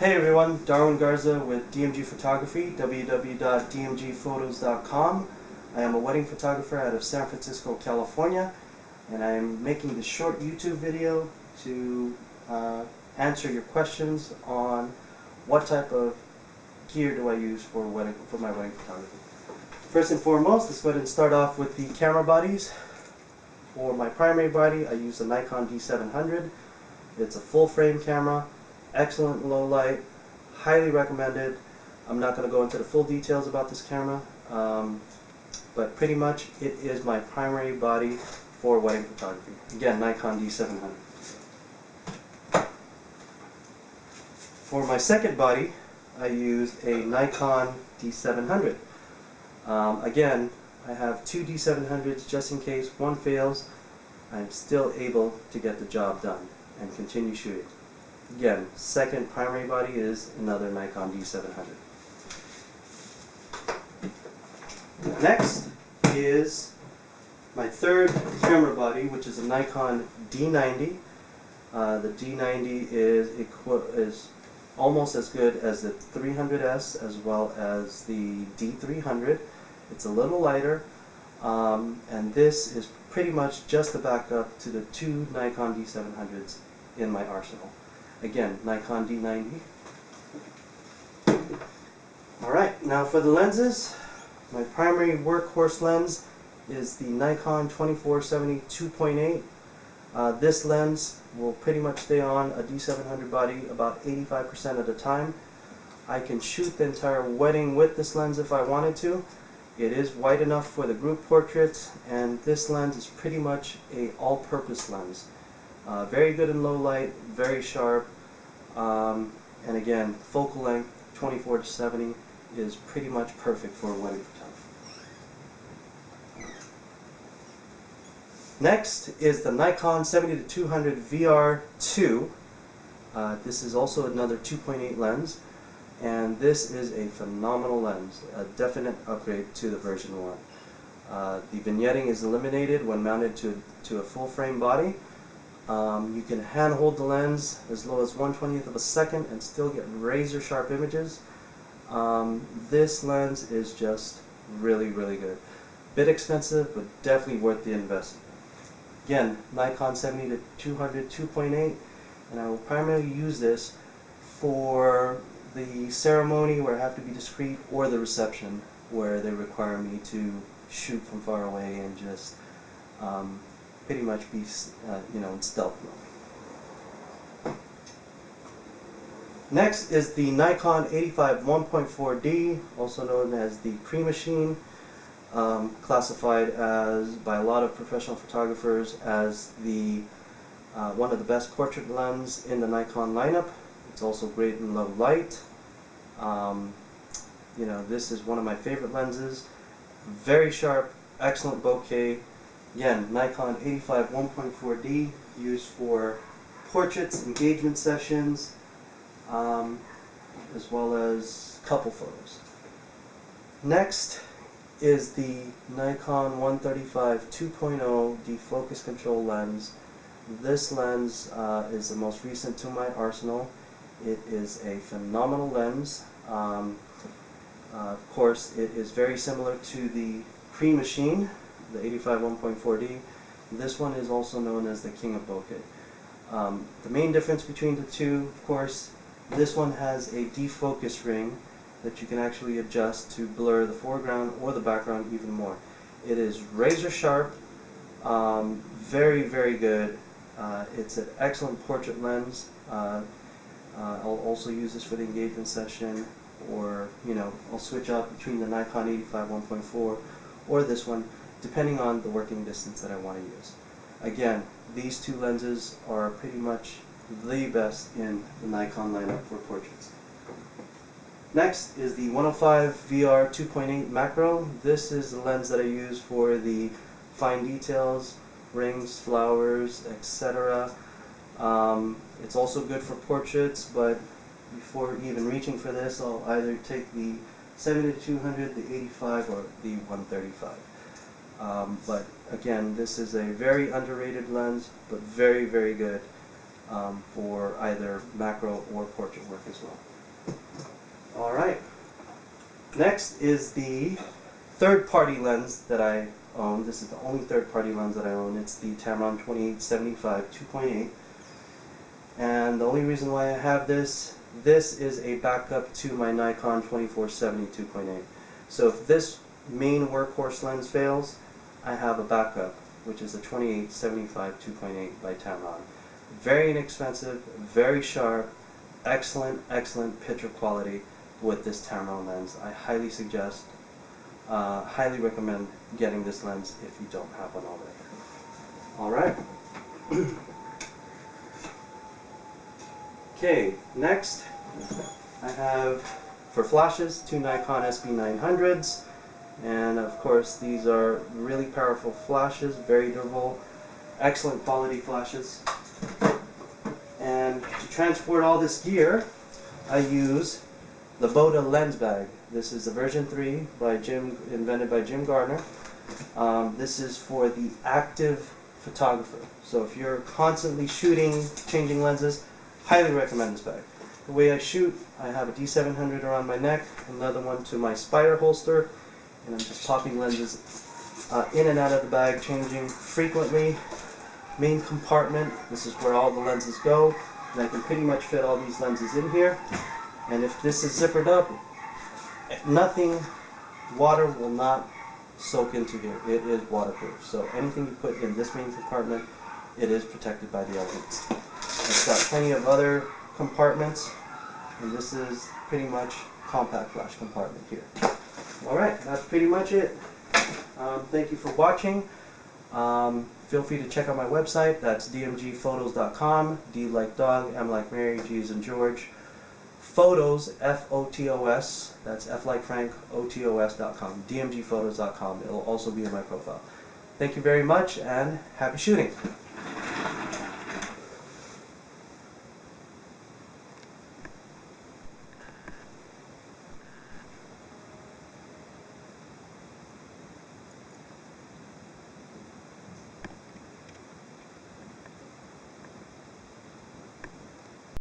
Hey everyone, Darwin Garza with DMG Photography, www.dmgphotos.com. I am a wedding photographer out of San Francisco, California, and I am making this short YouTube video to answer your questions on what type of gear do I use for my wedding photography. First and foremost, let's go ahead and start off with the camera bodies. For my primary body, I use the Nikon D700. It's a full frame camera, excellent low light, highly recommended. I'm not going to go into the full details about this camera, but pretty much it is my primary body for wedding photography. Again, Nikon D700. For my second body, I use a Nikon D700. Again, I have two D700s just in case one fails. I'm still able to get the job done and continue shooting. Again, second primary body is another Nikon D700. Next is my third camera body, which is a Nikon D90. The D90 is almost as good as the 300S as well as the D300. It's a little lighter, and this is pretty much just a backup to the two Nikon D700s in my arsenal. Again, Nikon D90. Alright, now for the lenses, my primary workhorse lens is the Nikon 2470 2.8. This lens will pretty much stay on a D700 body about 85% of the time. I can shoot the entire wedding with this lens if I wanted to. It is wide enough for the group portraits, and this lens is pretty much a all-purpose lens. Very good in low light, very sharp, and again, focal length 24-70 is pretty much perfect for wedding photography. Next is the Nikon 70-200 VR2. This is also another 2.8 lens, and this is a phenomenal lens, a definite upgrade to the version 1. The vignetting is eliminated when mounted to a full frame body. You can hand hold the lens as low as 1/20th of a second and still get razor sharp images. This lens is just really good. Bit expensive, but definitely worth the investment. Again, Nikon 70-200 2.8, and I will primarily use this for the ceremony where I have to be discreet, or the reception where they require me to shoot from far away and just pretty much be in stealth mode. Next is the Nikon 85 1.4D, also known as the Cream Machine, classified by a lot of professional photographers as the one of the best portrait lens in the Nikon lineup. It's also great in low light. This is one of my favorite lenses. Very sharp, excellent bokeh. Again, Nikon 85 1.4D, used for portraits, engagement sessions, as well as couple photos. Next is the Nikon 135 2.0 defocus control lens. This lens is the most recent to my arsenal. It is a phenomenal lens. Of course, it is very similar to the Cream Machine, the 85 1.4D. This one is also known as the King of Bokeh. The main difference between the two, of course, this one has a defocus ring that you can actually adjust to blur the foreground or the background even more. It is razor sharp, very good. It's an excellent portrait lens. I'll also use this for the engagement session, or I'll switch out between the Nikon 85 1.4 or this one, depending on the working distance that I want to use. Again, these two lenses are pretty much the best in the Nikon lineup for portraits. Next is the 105 VR 2.8 macro. This is the lens that I use for the fine details, rings, flowers, etc. It's also good for portraits, but before even reaching for this, I'll either take the 70-200, the 85, or the 135. But again, this is a very underrated lens, but very good for either macro or portrait work as well. Alright, next is the third-party lens that I own. This is the only third-party lens that I own. It's the Tamron 2875 2.8. And the only reason why I have this is a backup to my Nikon 2470 2.8. So if this main workhorse lens fails, I have a backup, which is the 2875 2.8 by Tamron. Very inexpensive, very sharp, excellent picture quality with this Tamron lens. I highly suggest, highly recommend getting this lens if you don't have one already. Alright. Okay, next I have, for flashes, two Nikon SB900s, and of course these are really powerful flashes, very durable, excellent quality flashes. And to transport all this gear, I use the Boda lens bag. This is the version 3 by invented by Jim Gardner. This is for the active photographer. So if you're constantly shooting, changing lenses, highly recommend this bag. The way I shoot, I have a D700 around my neck, another one to my Spyder holster, and I'm just popping lenses in and out of the bag, changing frequently. Main compartment, this is where all the lenses go, and I can pretty much fit all these lenses in here. And if this is zippered up, nothing, water will not soak into here. It is waterproof. So anything you put in this main compartment, it is protected by the elements. It's got plenty of other compartments, and this is pretty much compact flash compartment here. Alright, that's pretty much it. Thank you for watching. Feel free to check out my website. That's dmgphotos.com. D like dog, M like Mary, G as in George. Photos, F-O-T-O-S. That's F like Frank, O-T-O-S.com. dmgphotos.com. It'll also be in my profile. Thank you very much, and happy shooting.